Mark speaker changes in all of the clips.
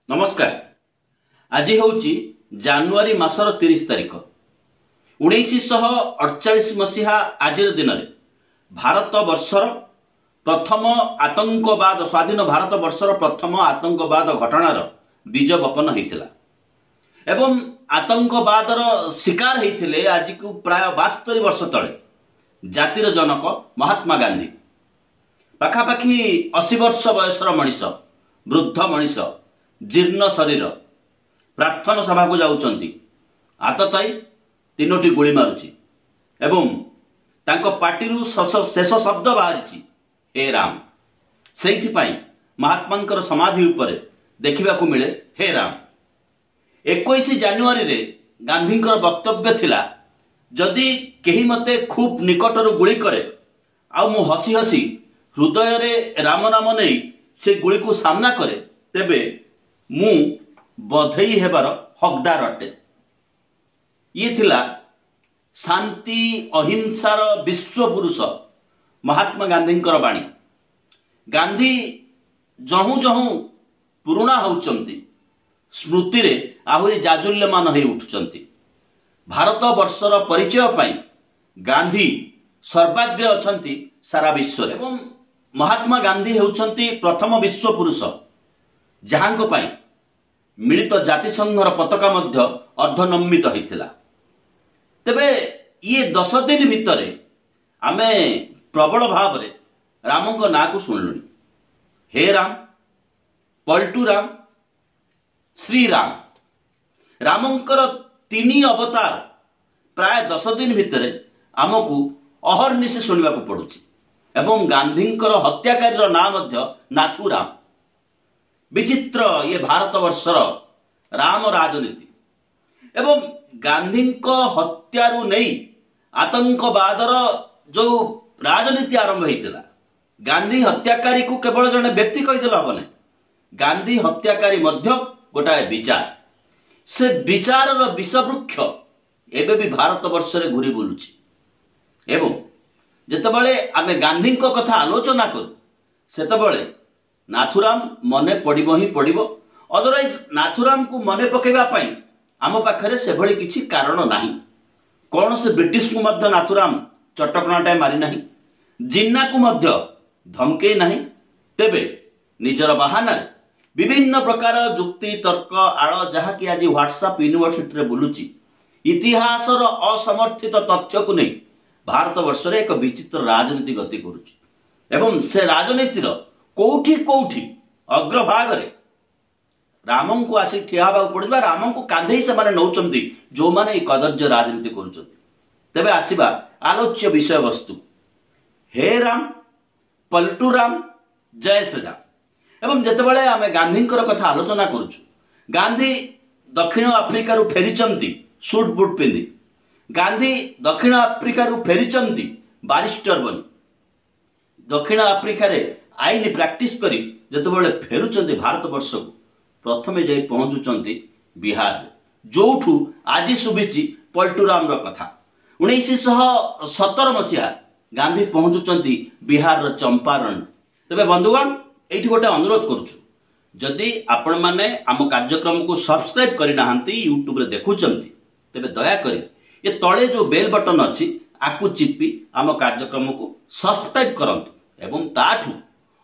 Speaker 1: नमस्कार। आज हूँ जानुआरी मासर 30 तारिख 1948 मसीहा आज दिन में भारत वर्षर प्रथम आतंकवाद स्वाधीन भारत वर्षर प्रथम आतंकवाद घटनार बीज बपन होता एवं आतंकवादर शिकार होते आज को प्राय 72 वर्ष तले जातिर जनक महात्मा गांधी पाखापाखि 80 वर्ष बयसर मनीष वृद्ध मनीष जीर्ण शरीर प्रार्थना सभा को जाउचंती आतताई 3टी गोली मारुची एवं तांको पार्टी शेष शब्द बाहरी हे राम से महात्मा समाधि उपरे देखा मिले हे राम। 21 जानुआरी रे गांधी वक्तव्य थिला जदि केही मते खूब निकटर गुली करे आ मु हसी हसी हृदय रे राम नाम नहीं से गुली को सामना करे तेबे मु बधई हेबार हकदार अटे। ये थिला शांति अहिंसार विश्व पुरुष महात्मा गांधी बाणी। गांधी जहु जहु पुराणा होउचंती स्मृति रे आहुरी जाजुल्यमान हो उठुचंती। भारत वर्षर परिचय पाई गांधी सर्वाग्रे अछंती सारा विश्व रे एवं महात्मा गांधी होउचंती प्रथम विश्व पुरुष जहांको पाई मिलित जातिसंघर पताका मध्य अर्धनमित होइतिला। तेबे ये 10 दिन भितर आमे प्रबल भाव रे रामंग ना को सुनलुनी हे राम पलटू राम श्री राम रामंकर 3 अवतार प्राय 10 दिन भितर आमको अहर्निशे सुनिबा को पड़ुची एवं गांधींकर हत्याकारी नाम मध्य नाथुराम। विचित्र ये भारत वर्षर राम राजनीति एवं गांधी हत्यारू नहीं आतंकवादर जो राजनीति आरंभ होता गांधी हत्याकारी को केवल जड़े व्यक्ति कहीदेल हम ना गांधी हत्याकारी मध्य गोटाए विचार से विचार विषवृक्ष एवं भी भारत वर्ष रे घूरी बुलुची एवं जेतेबेले आमे गांधी कथा आलोचना करू सेतेबेले नाथुराम मने पड़िबो ही पड़िबो अदरवाइज नाथुराम को मने पकेबा पई आम पाखरे से भली किछि कारण नाही। कौन से ब्रिटिश को मध्य नाथुराम चटकणाटाए मारी नाही जिन्ना को मध्य धमके नाही तेबे निजर बहाना विभिन्न प्रकार जुक्ति तर्क आड़ जहा कि आज व्हाट्सएप यूनिवर्सिटी रे बुलुची इतिहासर असमर्थित तथ्य को नहीं भारत वर्ष रे एक विचित्र राजनीति गति करुची एवं से राजनीतिर कोठी कोठी अग्रभाग रे रामन को आसी ठिया हवा पड़िबा रामन को कांधे से माने नौचंती जो माने ई कदर्य राजनीति करूचंती। तबे आसीबा आलोच्य विषय वस्तु हे राम पलटू राम जय श्री राम एवं जेतेबेले आमे गांधींकर कथा आलोचना करूछु गांधी दक्षिण आफ्रिका रु फेरिचंती सूट बूट पिंदी गांधी दक्षिण आफ्रिका रु फेरिचंती बारिस्टर बनी दक्षिण आफ्रिका रे आईन प्रैक्टिस करी जेतेबेले फेरुचंती भारत वर्ष को प्रथमे जाई पहुंचुचंती बिहार जोठू आज सुबिची पलटूराम रो कथा 1917 मसीहा गांधी पहुंचुचंती बिहार रो चंपारण। तबे बंधुगण एठी गोटे अनुरोध करूछु जदि आपण माने आम कार्यक्रम को सब्सक्राइब करि नाहंती यूट्यूब रे देखुचंती तबे दया करी ये तळे जो बेल बटन अछि आकु चिपी आम कार्यक्रम को सब्सक्राइब करंतु एवं ताठू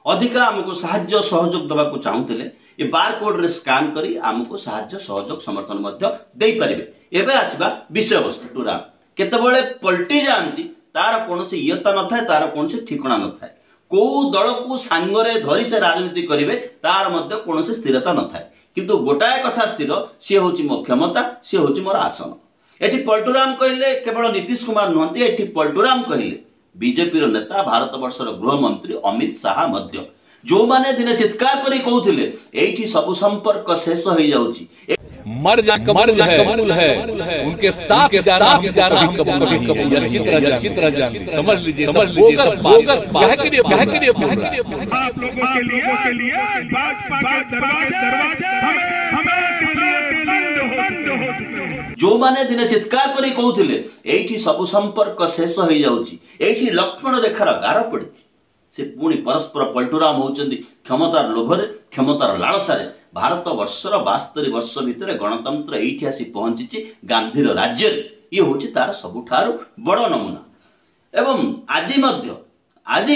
Speaker 1: अधिका आमको साहाय्य सहयोग दबा को चाहूतिले ये बारकोड रे स्कैन करी आमको साहाय्य सहयोग समर्थन मध्य देई परिबे। एबे आसीबा विषय वस्तु राम केतेबेले पलटी जानती तार कोनसे इयता न थाए तार कोनसे ठिकाना न थाए को दल को सांगरे धरी से राजनीति करिवे तार मध्य कोनसे स्थिरता न थाए किंतु गोटाए कथा स्थिर सी होची मो क्षमता सी होची मोर आसन। एठी पलटूराम कहिले केवल नीतीश कुमार नहंती एठी पलटूराम कहिले बीजेपी रो नेता भारत वर्षर गृह मंत्री अमित शाह मध्य जो माने दिने चित्कार करी कहउथिले एठी सब संपर्क शेष हो जाउची
Speaker 2: मर जा कबूल है उनके साथ जाना कभी चित्र जान समझ लीजिए बोगस कह के लिए आप लोगों के लिए भाजपा के दरवाजे हमें बंद हो चुके हैं।
Speaker 1: जो माने दिने चित्कार करी कहउथिले एठी सब संपर्क शेष हो जाउची एठी लक्ष्मण रेखार गार पड़िची से पुणी परस्पर पलटूराम होचंदी क्षमतार लोभरे क्षमतार लालसारे भारत वर्षर 72 वर्ष भितर गणतंत्र एठी आसी पहुंची गांधीर राज्य ये हूँ तार सबुठारु बड़ नमूना। एवं आज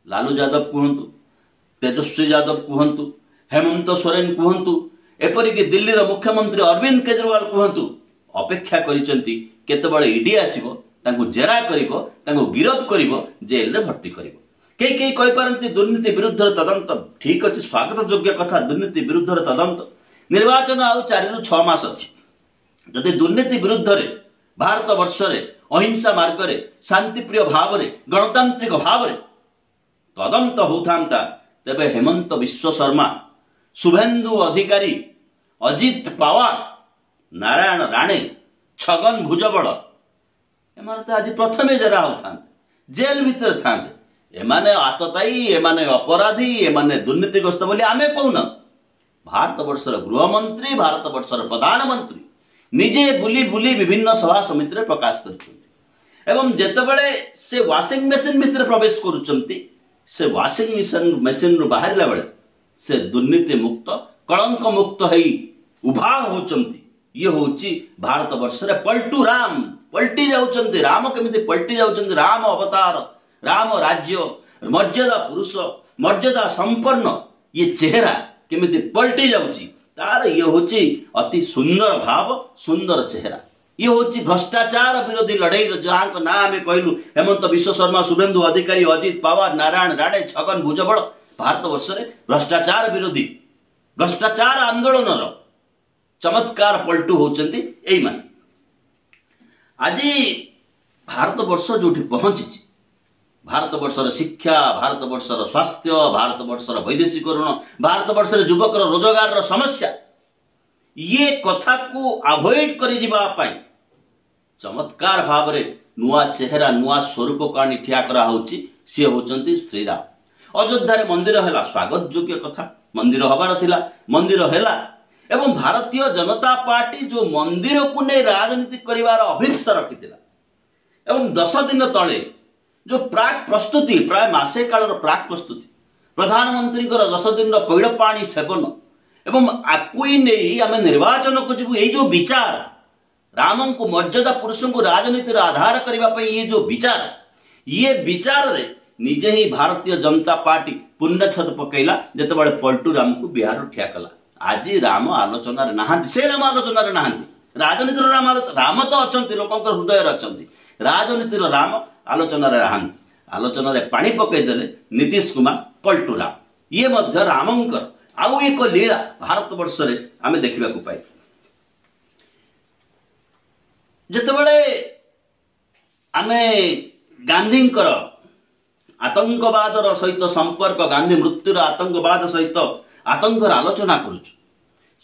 Speaker 1: लालू यादव कहतु, तेजस्वी यादव कहतु, हेमंत सोरेन कहतु, एपरिक दिल्ली मुख्यमंत्री अरविंद केजरीवाल कहतु, अपेक्षा करिसेंती केतेबेले ईडी आसीबो तांको जेरा करिवो, तांको गिरफ करिवो, जेल रे भर्ती करिवो। कई कहि पारंती दुर्नीति विरुद्ध तदंत ठीक अछि, स्वागत योग्य कथा। दुर्नीति विरुद्ध तदंत निर्वाचन आउ 4 रु 6 मास अछि। जदि दुर्नीति विरुद्ध रे भारत वर्ष रे अहिंसा मार्ग रे शांतिप्रिय भाव रे गणतांत्रिक भाव रे तदंत होथांता, तेबे हेमंत विश्व शर्मा, शुभेंदु अधिकारी, अजित पवार, नारायण राणे, छगन भुजबल एमाने तो आज प्रथमे जरा होथांते, जेल भीतर थांते। एमाने आतताई, एमाने अपराधी, एमाने दुर्नीतिग्रस्त बोली आमे कहूना। भारत वर्षर गृहमंत्री, भारत वर्षर प्रधानमंत्री निजे बुली बुली विभिन्न सभा समिति रे प्रकाश करछन्ति। एवं जेतेबेले से वाशिंग मशीन भितर प्रवेश करूछन्ति, से वाशिंग मशीन रु बाहरला बेले से दुर्नीति मुक्त, कलंक मुक्त हेई उभा होचन्ति। ये होची भारत वर्ष रे पलटू राम पलटी जाउछन्ति। राम केमिति पलटी जाउछन्ति? राम अवतार, राम राज्य, मर्यादा पुरुष, मर्यादा संपन्न ये चेहरा केमिति पलटी जाउची, तार ये होची अति सुंदर भाव, सुंदर चेहरा। ये होची भ्रष्टाचार विरोधी लड़ाई जहाँ ना आम कहलु हेमंत विश्व शर्मा, शुभेंदु अधिकारी, अजित पवार, नारायण राणे, छगन भुजबल। भारत वर्ष रे भ्रष्टाचार विरोधी, भ्रष्टाचार आंदोलन चमत्कार पलटू होचंती एई माने। आज भारत वर्ष जोठी पहुंची, भारत वर्षर शिक्षा, भारत वर्षर स्वास्थ्य, भारत वर्षर वैदेशिकरण, भारत वर्षर युवकर रोजगार समस्या, ये कथा को अवॉइड करि जिबा पई चमत्कार भाव रे नुआ चेहरा, नुआ स्वरूप को आनी ठिया करा होची। सी होचंती श्रीराम। अयोध्या रे मंदिर हैला, स्वागत योग्य कथा। मंदिर हबार थिला, मंदिर हैला। एवं भारतीय जनता पार्टी जो मंदिर को नहीं राजनीति करिवार अभिप्सा रखिथिला, एवं 10 दिन तले जो प्राक प्रस्तुति, प्राय मासे कालर प्राक प्रस्तुति, प्रधानमंत्री 10 दिन पैड़ पानी सेवन एवं आकुई नहीं आम निर्वाचन को जीवु, ये जो विचार राम को मर्यादा पुरुष को राजनीति आधार करने ये जो विचार, ये विचार रे निजे ही भारतीय जनता पार्टी पुण्य छत पकईला जितेबाला पलटू राम को बिहार ठिया कला। आज राम आलोचन नहांती, से राम आलोचन नहांती, राजनीतिर राम राम तो अच्छा लोक हृदय अच्छा, राजनीतिर राम आलोचन नहांती। आलोचन रे पानी पकईदेले नीतीश कुमार, पलटू राम। ये मध्य रामंकर आउ एक लीला भारत वर्ष रे आमे देखिबा को पाई। जेतेबेले आमे गांधींकर आतंकवादर सहित संपर्क, गांधी मृत्युर आतंकवाद सहित आतंकर आलोचना करुछु,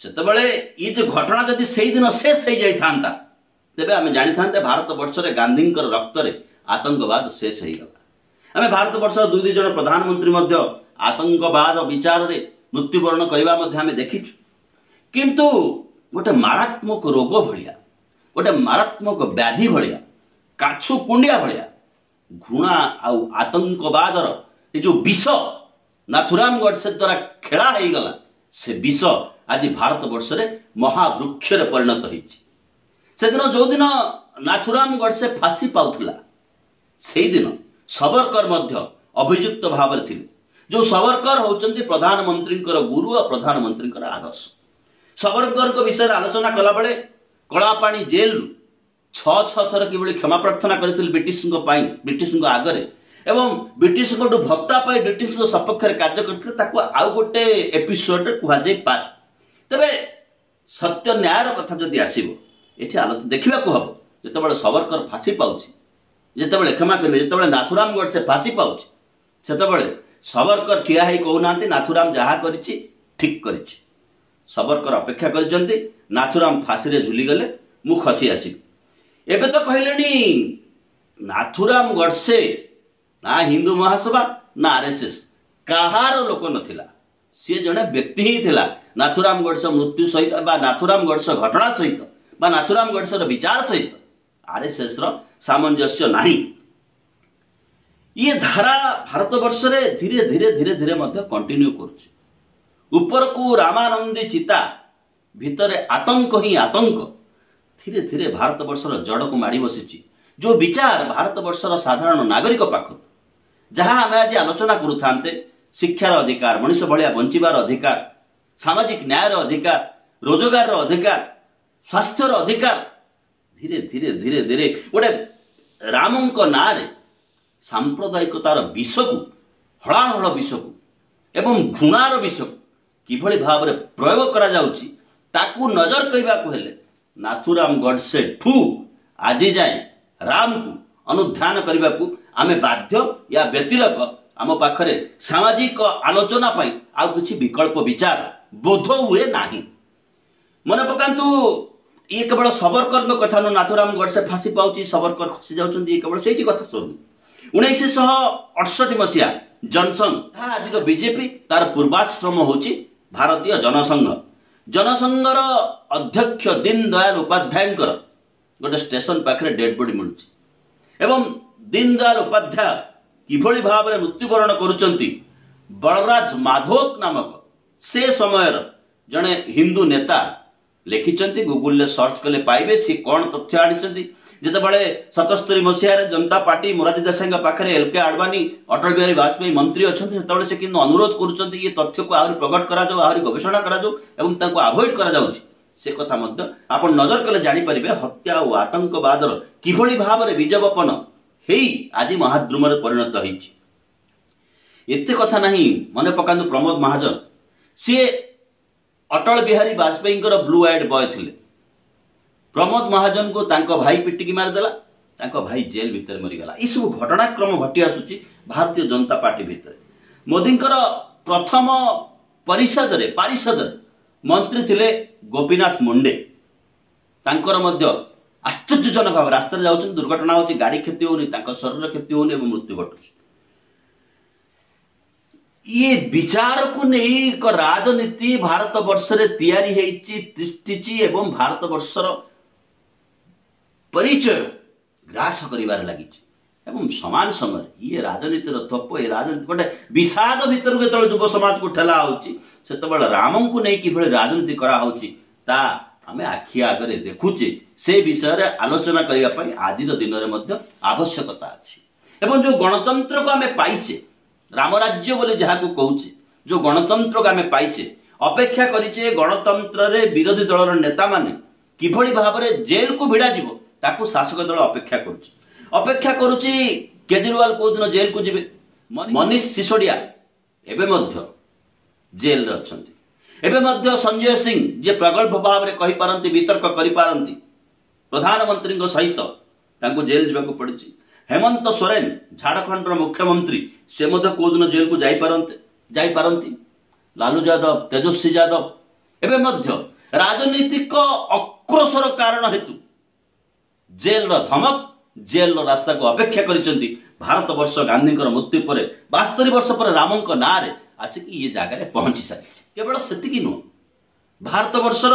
Speaker 1: सेतेबेले ये जो घटना जदि सेही दिन शेष हो जाइथांता, तेबे आमे जानि थांते भारत वर्ष रे गांधींकर रक्त रे आतंकवाद शेष हो गला। आमे भारत वर्ष 2 जन प्रधानमंत्री मध्य आतंकवाद विचार रे मृत्युवरण करबा मध्य आमे देखिछु। किंतु गोटे मारात्मक रोग भलिया, गोटे मारात्मक व्याधि भलिया, काछु कुंडिया भलिया घृणा आउ आतंकवादर ये जो विष नाथुराम गोडसे द्वारा खेला हो गला, से विष आज भारत वर्ष रे महावृक्ष रे परिणत होइछि। से दिन जो दिन नाथुराम गोडसे फांसी पाउथला, से दिन सावरकर मध्य अभियुक्त भाव रे थिले। जो सावरकर होचंती प्रधानमंत्री गुरु और प्रधानमंत्री आदर्श। सावरकर को विषय आलोचना कला बेले कलापाणी जेल 6 थर किभली क्षमा प्रार्थना करथिल ब्रिटिश आगरे, एवं ब्रिटिश भक्ता पाई ब्रिटिश सपक्ष कार्य करथिले, ताको आउ गोटे एपिसोड कुहा जाय पार। तबे सत्य न्यायर कथा जदि आसीबो एठी आलोचना देखिबा को हबो। जेतेबेले सावरकर फांसी पाउछि, जेतेबेले क्षमा करबे, जेतेबेले नाथुराम गोडसे फांसी पाउछि, सेतेबेले सावरकर ठिया है कहना नाथुराम जहा करिछि ठीक करिछि। सावरकर अपेक्षा करिसंती नाथुराम फांसी रे झुली गले, मु खसी आसी। एबे तो कहलेनी नाथुराम गोडसे ना हिंदू महासभा ना आरएसएस कहार लोक नथिला, सी जने व्यक्ति ही थिला। नाथुराम गोडसे मृत्यु सहित बा नाथुराम गोडसे घटना सहित बा नाथुराम गोडसे विचार सहित आरएसएस रो सामंजस्य नाही। ये धारा भारत वर्ष रे धीरे धीरे धीरे धीरे मध्य कंटिन्यू करुछि। ଉପରକୁ ରାମାନନ୍ଦୀ ଚିତା ଭିତରେ ଆତଙ୍କ ହିଁ ଆତଙ୍କ ଧୀରେ ଧୀରେ ଭାରତବର୍ଷର ଜଡ଼କୁ ମାଡ଼ି ବସିଛି। ଯେଉଁ ବିଚାର ଭାରତବର୍ଷର ସାଧାରଣ ନାଗରିକ ପାଖରୁ ଯାହା ଆମେ ଆଜି ଆଲୋଚନା କରୁଥାନ୍ତେ, ଶିକ୍ଷାର ଅଧିକାର, ମଣିଷ ଭଳିଆ ବଞ୍ଚିବାର ଅଧିକାର, ସାମାଜିକ ନ୍ୟାୟର ଅଧିକାର, ରୋଜଗାରର ଅଧିକାର, ସ୍ୱାସ୍ଥ୍ୟର ଅଧିକାର, ଧୀରେ ଧୀରେ ଧୀରେ ଧୀରେ ଗୋଟେ ରାମଙ୍କ ନାଁରେ ସାମ୍ପ୍ରଦାୟିକତାର ବିଷକୁ, ହଳାହଳ ବିଷକୁ ଏବଂ ଘୃଣାର ବିଷକୁ କିଭଳି ଭାବରେ ପ୍ରୟୋଗ କରାଯାଉଛି ତାକୁ ନଜର କରିବାକୁ ହେଲେ ନାଥୁରାମ ଗଡସେ ଠୁ ଆଜି ଯାଏଁ ରାମକୁ ଅନୁଧ୍ୟାନ କରିବାକୁ ଆମେ ବାଧ୍ୟ। ୟା ବ୍ୟତିରେକ ଆମ ପାଖରେ ସାମାଜିକ ଆଲୋଚନା ପାଇଁ ଆଉ କିଛି ବିକଳ୍ପ ବିଚାର ବୋଧ ହୁଏ ନାହିଁ। ମନେ ପକାନ୍ତୁ, ଇଏ କେବଳ ସବରକରଙ୍କ କଥା ନୁହେଁ। ନାଥୁରାମ ଗଡସେ ଫାଶୀ ପାଉଛି, ସବରକର ଖସି ଯାଉଛନ୍ତି, ଇଏ କେବଳ ସେଇଠି କଥା ଶୁଣୁ। 1968 ମସିହା ଜନସଂଘ, ତାହା ଆଜିର ବିଜେପି, ତାର ପୂର୍ବାଶ୍ରମ ହେଉଛି ଭାରତୀୟ ଜନସଂଘ। ଜନସଂଘର ଅଧ୍ୟକ୍ଷ ଦୀନ ଦୟାଲ ଉପାଧ୍ୟାୟଙ୍କର ଗୋଟେ ଷ୍ଟେସନ ପାଖରେ ଡେଡ୍ ବଡି ମିଳୁଛି ଏବଂ ଦୀନ ଦୟାଲ ଉପାଧ୍ୟାୟ କିଭଳି ଭାବରେ ମୃତ୍ୟୁବରଣ କରୁଛନ୍ତି, ବଳରାଜ ମାଧୋକ ନାମକ ସେ ସମୟର ଜଣେ ହିନ୍ଦୁ ନେତା ଲେଖିଛନ୍ତି। ଗୁଗୁଲରେ ସର୍ଚ୍ଚ କଲେ ପାଇବେ ସେ କ'ଣ ତଥ୍ୟ ଆଣିଛନ୍ତି। ଯେତେବେଳେ 77 ମସିହାରେ ଜନତା ପାର୍ଟି ମୋରାରଜୀ ଦେଶାଇଙ୍କ ପାଖରେ ଏଲକେ ଆଡବାନୀ, ଅଟଳ ବିହାରୀ ବାଜପେୟୀ ମନ୍ତ୍ରୀ ଅଛନ୍ତି, ସେତେବେଳେ ସେ କିନ୍ତୁ ଅନୁରୋଧ କରୁଛନ୍ତି ଏ ତଥ୍ୟକୁ ଆହୁରି ପ୍ରକଟ କରାଯାଉ, ଆହୁରି ଗବେଷଣା କରାଯାଉ ଏବଂ ତାଙ୍କୁ ଆଭଏଡ୍ କରାଯାଉଛି। ସେ କଥା ମଧ୍ୟ ଆପଣ ନଜର କଲେ ଜାଣିପାରିବେ ହତ୍ୟା ଓ ଆତଙ୍କବାଦର କିଭଳି ଭାବରେ ବୀଜବପନ ହେଇ ଆଜି ମହାଦ୍ରୁମରେ ପରିଣତ ହେଇଛି। ଏତେ କଥା ନାହିଁ, ମନେ ପକାନ୍ତୁ ପ୍ରମୋଦ ମହାଜନ, ସିଏ ଅଟଳ ବିହାରୀ ବାଜପେୟୀଙ୍କର ବ୍ଲୁ ଆଇଡ୍ ବୟ ଥିଲେ। ପ୍ରମୋଦ ମହାଜନକୁ ତାଙ୍କ ଭାଇ ପିଟିକି ମାରିଦେଲା, ତାଙ୍କ ଭାଇ ଜେଲ ଭିତରେ ମରିଗଲା। ଏସବୁ ଘଟଣାକ୍ରମ ଘଟି ଆସୁଛି ଭାରତୀୟ ଜନତା ପାର୍ଟି ଭିତରେ। ମୋଦିଙ୍କର ପ୍ରଥମ ପାରିଷଦରେ ମନ୍ତ୍ରୀ ଥିଲେ ଗୋପୀନାଥ ମୁଣ୍ଡେ। ତାଙ୍କର ମଧ୍ୟ ଆଶ୍ଚର୍ଯ୍ୟଜନକ ଭାବେ ରାସ୍ତାରେ ଯାଉଛନ୍ତି, ଦୁର୍ଘଟଣା ହେଉଛି, ଗାଡ଼ି କ୍ଷତି ହଉନି, ତାଙ୍କ ଶରୀର କ୍ଷତି ହଉନି ଏବଂ ମୃତ୍ୟୁ ଘଟୁଛି। ଇଏ ବିଚାରକୁ ନେଇ ଏକ ରାଜନୀତି ଭାରତ ବର୍ଷରେ ତିଆରି ହେଇଛି, ତିଷ୍ଠିଛି ଏବଂ ଭାରତ ବର୍ଷର ପରିଚୟ ଗ୍ରାସ କରିବାରେ ଲାଗିଛି। ଏବଂ ସମାନ ସମୟରେ ଇଏ ରାଜନୀତିର ଥୋପ, ଏ ରାଜନୀତି ଗୋଟେ ବିଷାଦ ଭିତରକୁ ଯେତେବେଳେ ଯୁବ ସମାଜକୁ ଠେଲା ହେଉଛି, ସେତେବେଳେ ରାମଙ୍କୁ ନେଇ କିଭଳି ରାଜନୀତି କରାହେଉଛି ତା ଆମେ ଆଖି ଆଗରେ ଦେଖୁଛେ। ସେ ବିଷୟରେ ଆଲୋଚନା କରିବା ପାଇଁ ଆଜିର ଦିନରେ ମଧ୍ୟ ଆବଶ୍ୟକତା ଅଛି। ଏବଂ ଯେଉଁ ଗଣତନ୍ତ୍ରକୁ ଆମେ ପାଇଛେ, ରାମରାଜ୍ୟ ବୋଲି ଯାହାକୁ କହୁଛେ, ଯେଉଁ ଗଣତନ୍ତ୍ରକୁ ଆମେ ପାଇଛେ, ଅପେକ୍ଷା କରିଛେ ଗଣତନ୍ତ୍ରରେ ବିରୋଧୀ ଦଳର ନେତାମାନେ କିଭଳି ଭାବରେ ଜେଲକୁ ଭିଡ଼ାଯିବ ତାକୁ ଶାସକ ଦଳ ଅପେକ୍ଷା କରୁଛି। କେଜରିୱାଲ କୋଉଦିନ ଜେଲକୁ ଯିବେ, ମନୀଷ ସିସୋଡିଆ ଏବେ ମଧ୍ୟ ଜେଲରେ ଅଛନ୍ତି। ଏବେ ମଧ୍ୟ ସଞ୍ଜୟ ସିଂ ଯିଏ ପ୍ରଗଳ୍ଭ ଭାବରେ କହିପାରନ୍ତି, ବିତର୍କ କରିପାରନ୍ତି ପ୍ରଧାନମନ୍ତ୍ରୀଙ୍କ ସହିତ, ତାଙ୍କୁ ଜେଲ ଯିବାକୁ ପଡ଼ିଛି। ହେମନ୍ତ ସୋରେନ ଝାଡ଼ଖଣ୍ଡର ମୁଖ୍ୟମନ୍ତ୍ରୀ, ସେ ମଧ୍ୟ କୋଉଦିନ ଜେଲକୁ ଯାଇପାରନ୍ତି। ଲାଲୁ ଯାଦବ, ତେଜସ୍ୱୀ ଯାଦବ ଏବେ ମଧ୍ୟ ରାଜନୈତିକ ଅକ୍ରୋଶର କାରଣ ହେତୁ ଜେଲର ଧମକ, ଜେଲର ରାସ୍ତାକୁ ଅପେକ୍ଷା କରିଛନ୍ତି। ଭାରତ ବର୍ଷ ଗାନ୍ଧୀଙ୍କର ମୃତ୍ୟୁ ପରେ 72 ବର୍ଷ ପରେ ରାମଙ୍କ ନାଁରେ ଆସିକି ଇଏ ଜାଗାରେ ପହଞ୍ଚି ସାରିଛି। କେବଳ ସେତିକି ନୁହଁ, ଭାରତ ବର୍ଷର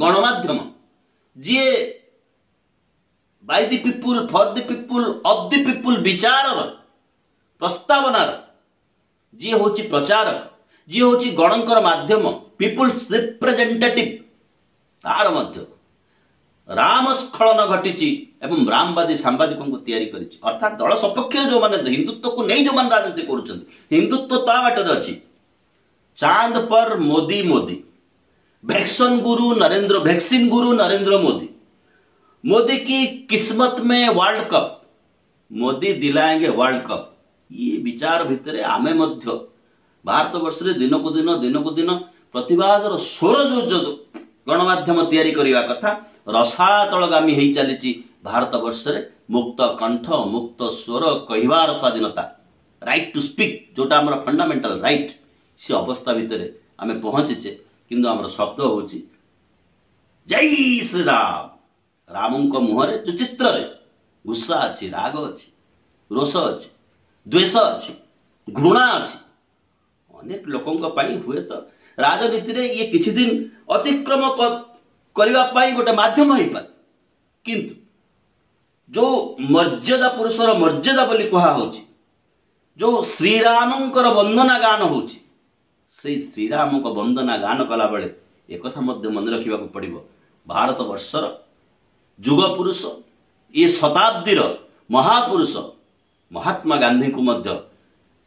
Speaker 1: ଗଣମାଧ୍ୟମ ଯିଏ by the people, for the people, of the people ବିଚାରର ପ୍ରସ୍ତାବନାର ଯିଏ ହଉଛି ପ୍ରଚାରକ, ଯିଏ ହଉଛି ଗଣଙ୍କର ମାଧ୍ୟମ, ପିପୁଲ୍ସ ରିପ୍ରେଜେଣ୍ଟେଟିଭ, ତାର ମଧ୍ୟ ରାମ ସ୍ଖଳନ ଘଟିଛି ଏବଂ ରାମବାଦୀ ସାମ୍ବାଦିକଙ୍କୁ ତିଆରି କରିଛି। ଅର୍ଥାତ୍ ଦଳ ସପକ୍ଷରେ ଯେଉଁମାନେ ହିନ୍ଦୁତ୍ୱକୁ ନେଇ ଯେଉଁମାନେ ରାଜନୀତି କରୁଛନ୍ତି, ହିନ୍ଦୁତ୍ୱ ତା ବାଟରେ ଅଛି। चांद पर मोदी वैक्सीन गुरु नरेंद्र मोदी की किस्मत में वर्ल्ड कप, मोदी दिलाएंगे वर्ल्ड कप। ये विचार भितर आमे मध्य भारत वर्ष रे दिनकु दिन प्रतिवादर स्वर जो गणमाध्यम तैयारी करने कथा रसातलगामी हो चली भारत वर्ष रे मुक्त कंठ, मुक्त स्वर, कहवार स्वाधीनता, राइट टू स्पीक, जोटा आम फंडामेंटल राइट, से अवस्था भितर आम पहुंचे। किंतु आम शब्द हूँ जय श्री राम। राम मुहर जो चित्र रे गुस्सा अच्छी, राग अच्छी, रोष अच्छी, द्वेष अच्छी, घृणा अच्छी। अनेक लोकों हुए तो राजनीति रे ये किछि दिन अतिक्रम करने गोटे मध्यम हो पारे, किंतु जो मर्यादा पुरुषर मर्यादा बोली कहा, जो श्रीरामंकर वंदना गान होची, से श्रीराम को वंदना गान कला बेले एक मन रखा पड़ो भारत वर्षर जुग पुरुष ये शताब्दीर महापुरुष महात्मा गांधी को मध्य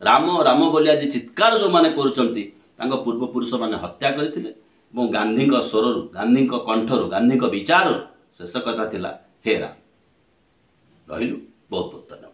Speaker 1: राम राम बोली आज चित्कार जो माने करुचंती पूर्व पुरुष माने हत्या करथिले गांधी स्वर गांधी कंठर गांधी विचार शेष कथा थिला हे राम रहिलु बहुत बहुत धन्यवाद।